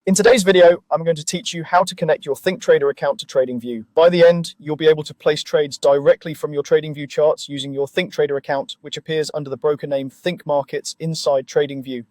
In today's video, I'm going to teach you how to connect your ThinkTrader account to TradingView. By the end, you'll be able to place trades directly from your TradingView charts using your ThinkTrader account, which appears under the broker name ThinkMarkets inside TradingView.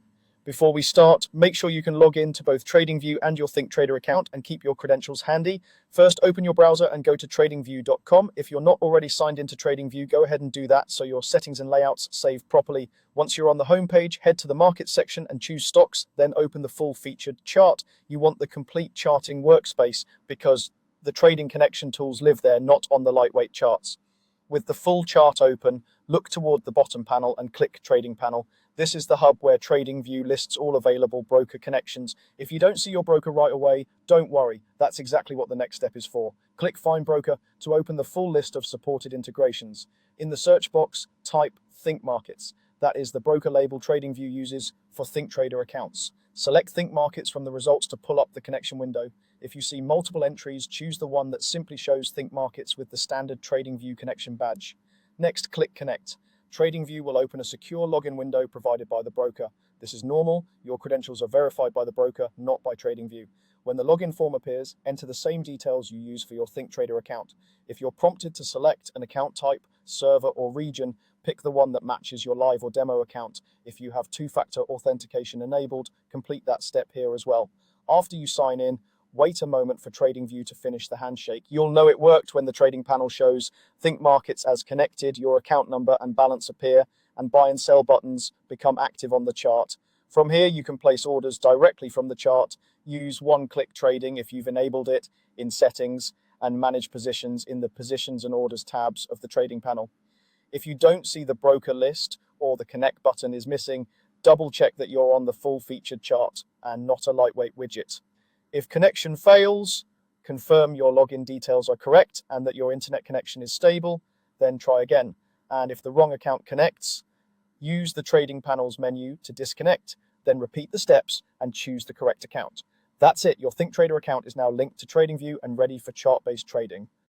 Before we start, make sure you can log in to both TradingView and your ThinkTrader account and keep your credentials handy. First, open your browser and go to tradingview.com. If you're not already signed into TradingView, go ahead and do that so your settings and layouts save properly. Once you're on the home page, head to the market section and choose stocks, then open the full featured chart. You want the complete charting workspace because the trading connection tools live there, not on the lightweight charts. With the full chart open, look toward the bottom panel and click Trading Panel. This is the hub where TradingView lists all available broker connections. If you don't see your broker right away, don't worry. That's exactly what the next step is for. Click Find Broker to open the full list of supported integrations. In the search box, type Think Markets. That is the broker label TradingView uses for ThinkTrader accounts. Select Think Markets from the results to pull up the connection window. If you see multiple entries, choose the one that simply shows Think Markets with the standard TradingView connection badge. Next, click Connect. TradingView will open a secure login window provided by the broker. This is normal. Your credentials are verified by the broker, not by TradingView. When the login form appears, enter the same details you use for your ThinkTrader account. If you're prompted to select an account type, server, or region, pick the one that matches your live or demo account. If you have two-factor authentication enabled, complete that step here as well. After you sign in, wait a moment for TradingView to finish the handshake. You'll know it worked when the trading panel shows Think Markets as connected, your account number and balance appear, and buy and sell buttons become active on the chart. From here, you can place orders directly from the chart, use one-click trading if you've enabled it in settings, and manage positions in the positions and orders tabs of the trading panel. If you don't see the broker list or the connect button is missing, double check that you're on the full featured chart and not a lightweight widget. If connection fails, confirm your login details are correct and that your internet connection is stable, then try again. And if the wrong account connects, use the trading panel's menu to disconnect, then repeat the steps and choose the correct account. That's it. Your ThinkTrader account is now linked to TradingView and ready for chart-based trading.